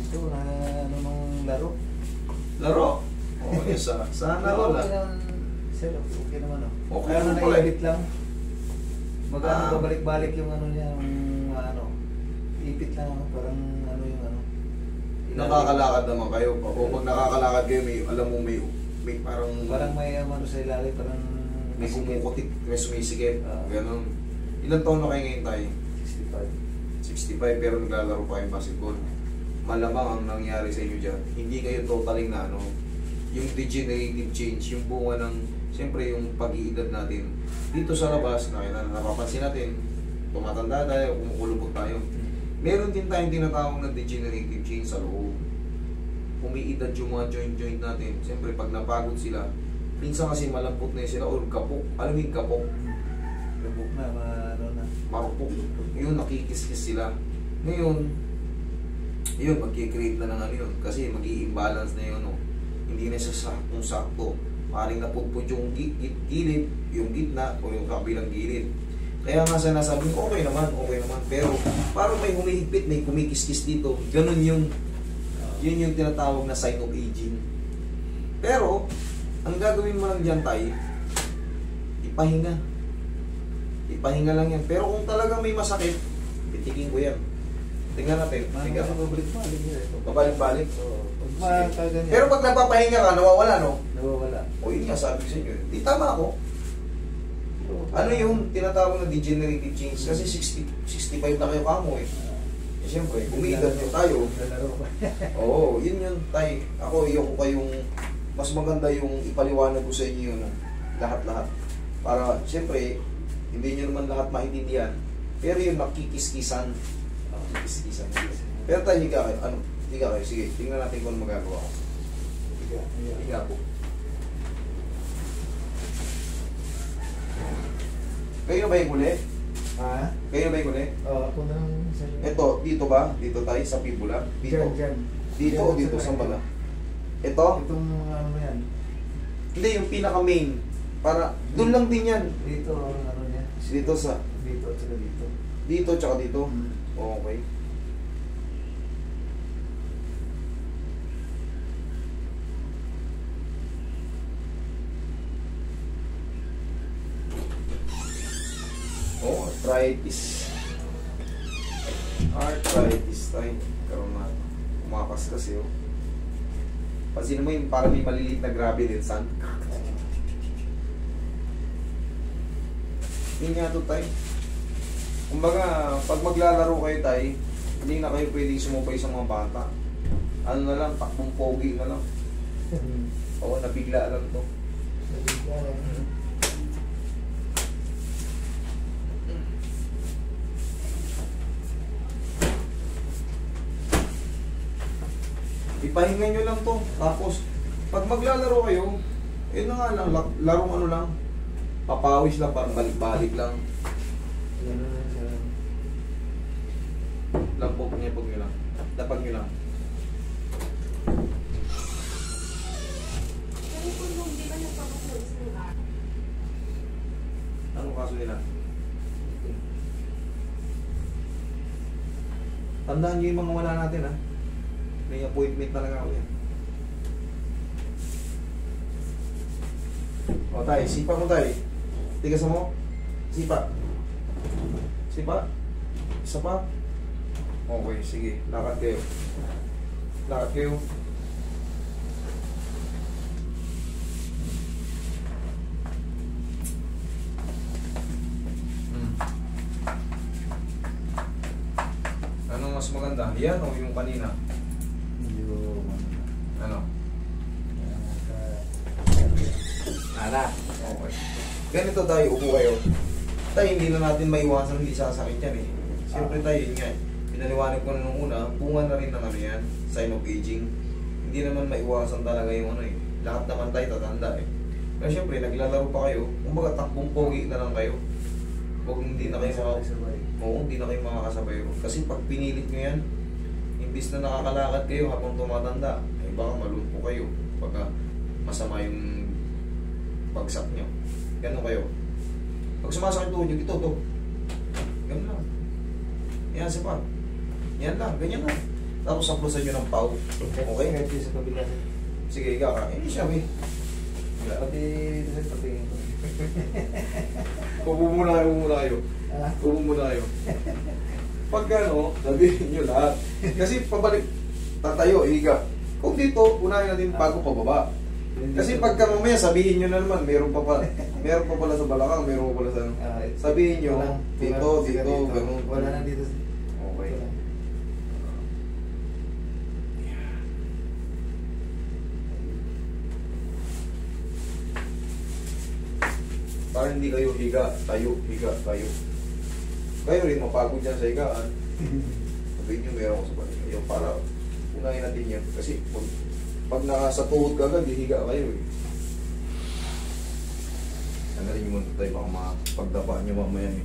Ito na ano nung laro. Laro? Oo, yes ah. Sana wala. Okay naman, sir. Okay naman oh. Okay Kaya naman pala eh. naipit lang. Magano babalik-balik yung ano niya, yung ano. Ipit lang ano, parang ano yung ano. Nakakalakad naman kayo. O pag nakakalakad kayo, may, alam mo may parang may ano sa ilalim, parang may kumukutik, may sumisikip. Ganon. Ilan taon na kayo ngayon tayo? 65. 65 pero naglalaro pa kayong basketball. Malamang ang nangyari sa inyo dyan, hindi kayo totaling na ano, yung degenerative change, yung bunga ng, siyempre yung pag-iidad natin. Dito sa labas, napapansin natin, tumatanda tayo, kumukulubot tayo. Meron din tayong tinatawag na degenerative change sa loob. Umiidad yung mga joint natin. Siyempre pag napagod sila, minsan kasi malambot na sila o kapok. Alam mo yung kapok? Lubog na, ano na. Marupok. Yun, nakikis-kis sila. Ngayon, yun, magkikreate na ng ano yun. Kasi mag-i-imbalance na yun. No? Hindi na siya saktong-sakto. Maring napudpud yung gilid, yung gitna, o yung kabilang gilid. Kaya nga sinasabi ko, okay naman. Pero parang may humihigpit, may kumikis-kis dito. Ganun yung, yun yung tinatawag na sign of aging. Pero, ang gagawin mo lang dyan tayo, ipahinga. Ipahinga lang yan. Pero kung talagang may masakit, pitikin ko yan. Tingnan natin. Babalik-balik. Pero pag napapahinga ka, nawawala, no? Nawawala. O yun nga, sabi ko sa inyo. Di tama ako. Ano yung tinatawag na degenerative change? Kasi 65 na kayo kamo eh. Siyempre, umiidad nyo tayo. Oo, yun tayo. Ako, iyo ko kayong mas maganda yung ipaliwanag ko sa inyo yun. Lahat-lahat. Para, siyempre, hindi nyo naman lahat maintindihan. Pero yung nakikis-kisan. Nakikis-kisan. Pero tayo, higa kayo. Ano? Higa kayo. Sige, tingnan natin kung ano magagawa ko. Higa po. Kayo na ba yung huli? Ha? Kayo na ba yung huli? Oo, ako na lang. Ito, dito ba? Dito tayo sa fibula? Dito? Dyan. Dito o dito sa bala? Ito? Itong ano yan. Hindi, yung pinaka-main. Para, doon lang din yan. Dito, ano niya. Dito sa, Dito, at saka dito. dito tsaka dito. Okay. Oh, arthritis. Arthritis tayo. Karoon na. Umakas kasi oh. Pansin mo yung parang may maliliit na grabe din saan. Hindi nga ito tayo. Kumbaga, pag maglalaro kayo tayo, hindi na kayo pwedeng sumubay sa mga bata. Ano na lang, takbong pogi na lang. Oo, nabigla lang to. Ipahinga nyo lang to. Tapos, pag maglalaro kayo, yun na nga lang, larong ano lang, papawis lang, parang balik-balik lang. Lampok niya, pag nyo lang. Lapag nyo lang. Anong kaso nila? Tandaan nyo yung mga wala natin ha. May appointment talaga ako yan. O tayo, sipa mo tayo. Tigas mo. Sipa. Sipa. Isa pa. Okay, sige. Lakad kayo. Lakad kayo. Ano mas maganda? Yan o yung kanina? Ano? Ala. Okay. Ganito tayo, upo kayo. Tayo, hindi na natin maiwasan, hindi sasakit yan eh. Siyempre tayo, yun nga. Pinaliwanag ko na nung una, bunga na rin ng ano yan, sign of aging. Hindi naman maiwasan talaga yung ano eh. Lahat naman tayo tatanda eh. Pero siyempre, naglalaro pa kayo, kumbaga takbong pogi na lang kayo. Huwag hindi na kayo makakasabay. Oo, hindi na kayo makakasabay. Kasi pag pinilit nyo yan, imbis na nakakalakad kayo habang tumatanda, ay baka malumpo kayo. Pagka masama yung bagsak nyo. Ganun kayo. Pag sumasakit tuhod nyo, ito, to. Ganun lang. Yan, sipa. Yan lang, ganyan lang. Tapos saplosan nyo ng pau. Okay? Kahit yung sa kabila. Sige, higa ka. Hindi siya, may. Pati dito sa patingin ko. Upo muna kayo. Ah, Upo muna kayo. Pag ano, sabihin nyo lahat. Kasi pabalik, tatayo, higa. Kung dito, unahin natin bago pababa. Kasi pagka mamaya sabihin nyo na naman, meron pa pala sa balakang, meron pa pala sa ano. Sabihin nyo, dito, ganun. Wala na dito. Okay. Wala. Para hindi kayo higa, tayo. Kayo rin mapagod dyan sa higaan. Sabihin nyo, meron ko sa balik kayo para unahin natin yan. Kasi pag nasa tuhod ka agad, hihiga kayo eh. Tanggalin nyo muna tayo, baka makapagdapa nyo mamaya eh.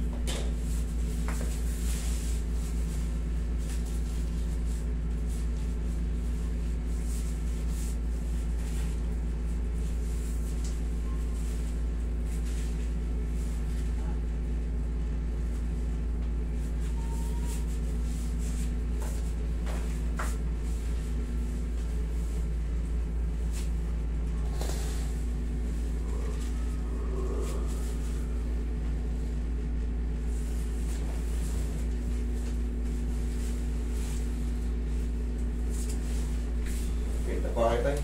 Bakit tayo?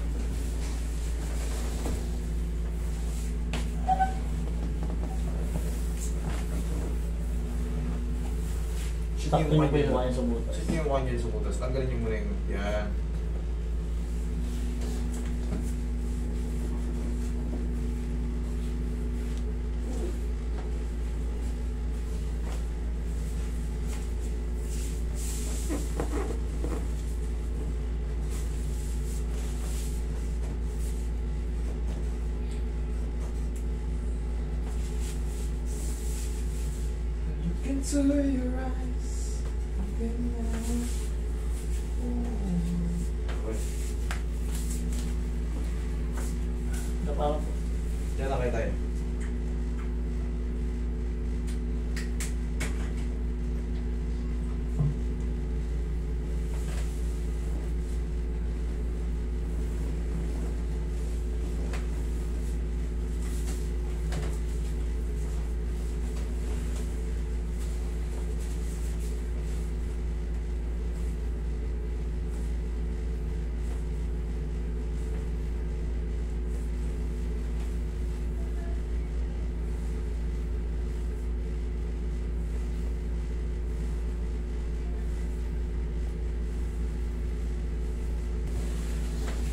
Sakto niyo po yung kanya sa butas. Sit niyo yung kanya sa butas. Tanggalin niyo muna yung... Yan. Into your eyes, open now. Na parang po. Diyan na kayo tayo.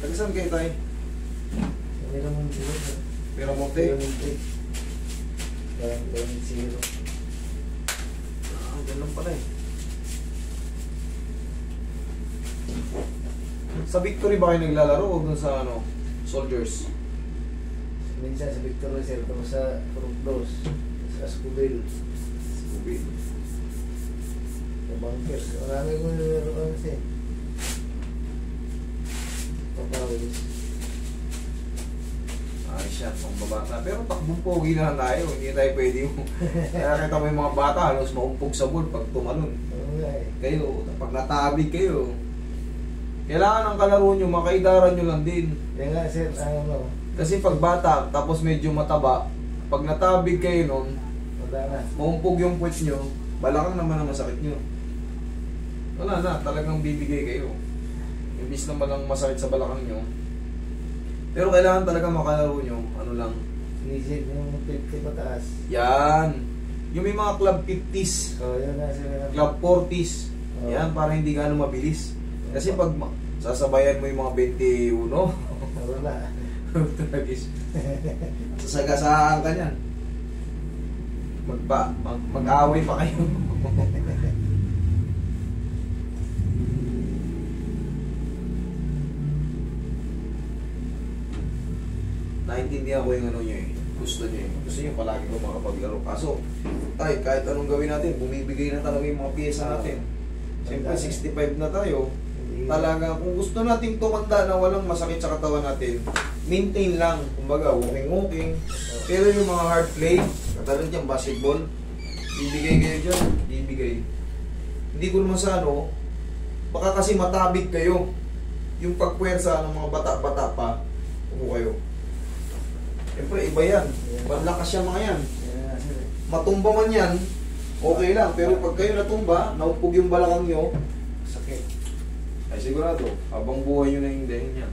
Tagisan kayo tayo. Meron mong zero. Pero mo Meron mong take. Meron mong zero. Ganun pala eh. Sa Victory ba kayo naglalaro o dun sa ano, Soldiers? Minsan sa Victor Reser, tapos sa Puruglos, sa Escudel, Scooby. sa Bunkers. Marami ko nilaro kasi. Papawis. Ayos yan, pang babata. Pero takbong pogi na lang tayo. Hindi tayo pwede yung... Kaya kita mo yung mga bata, halos maumpog sa ball pag tumalon. Oo nga eh. Kayo, pag natabig kayo, kailangan ang kalaro nyo, makaidaran nyo lang din. Kaya nga sir, ano, Kasi pag bata, tapos medyo mataba, pag natabig kayo nun, wala na. maumpog yung puwet nyo, balakang naman ang masakit nyo. Wala na, talagang bibigay kayo. Imbis naman lang masakit sa balakang nyo. Pero kailangan talaga makalaro nyo, ano lang. Visit yung 50 pataas. Yan! Yung may mga club 50s, Oo, yun nga sir. club 40s, Oo. yan, para hindi gano'ng mabilis. Kasi pag sasabayan mo yung mga 21, Wala. tragis. Sasagasaan ka niyan. Mag-away pa kayo. Naintindihan ko yung ano nyo eh. Gusto nyo eh. Gusto nyo palagi ko makapaglaro. Kaso, tay, kahit anong gawin natin, bumibigay na talaga yung mga pyesa natin. Siyempre, 65 na tayo. Talaga, kung gusto nating tumanda na walang masakit sa katawan natin, maintain lang. Kumbaga, walking. Pero yung mga hard play, katulad dyan, basketball, bibigay kayo dyan, bibigay. Hindi ko naman sa ano, Baka kasi matabig kayo. Yung pagpuwersa ng mga bata-bata pa, upo kayo. Siyempre, iba yan. Malakas yan mga yan. Yan, sir. Matumba man yan, okay lang. Pero pag kayo natumba, naupog yung balakang nyo, Sakit. ay sigurado, habang buhay nyo na yung dahil yan.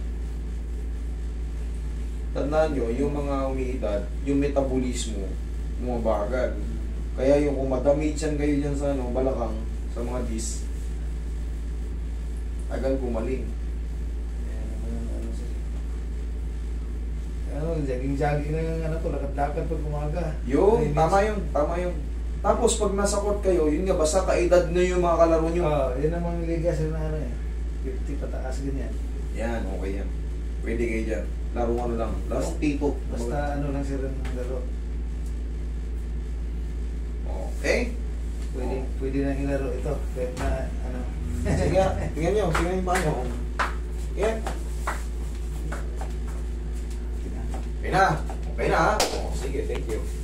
Tandaan nyo, yung mga umiidad, yung metabolismo, bumabagal. Kaya yung kung madamage kayo dyan sa balakang, sa mga disc, agad gumaling. Yan, ano, sir. Ano, jogging-jogging na yung ano to, lakad-lakad pag umaga. Yun, Ay, tama yun, tama yun. Tapos pag nasakot kayo, yun nga, basta kaedad na yung mga kalaro nyo. Yun ang mga liga sir na ano eh. 50 pataas ganyan. Yan, okay yan. Pwede kayo dyan. Laro ano lang, last tito. Basta ano lang sir ang laro. Okay? Pwede na ilaro ito. Kahit na ano. Sige nga, tingnan nyo, sige yung paano. Yan. Okay na. Okay na ha? Oh, sige, thank you.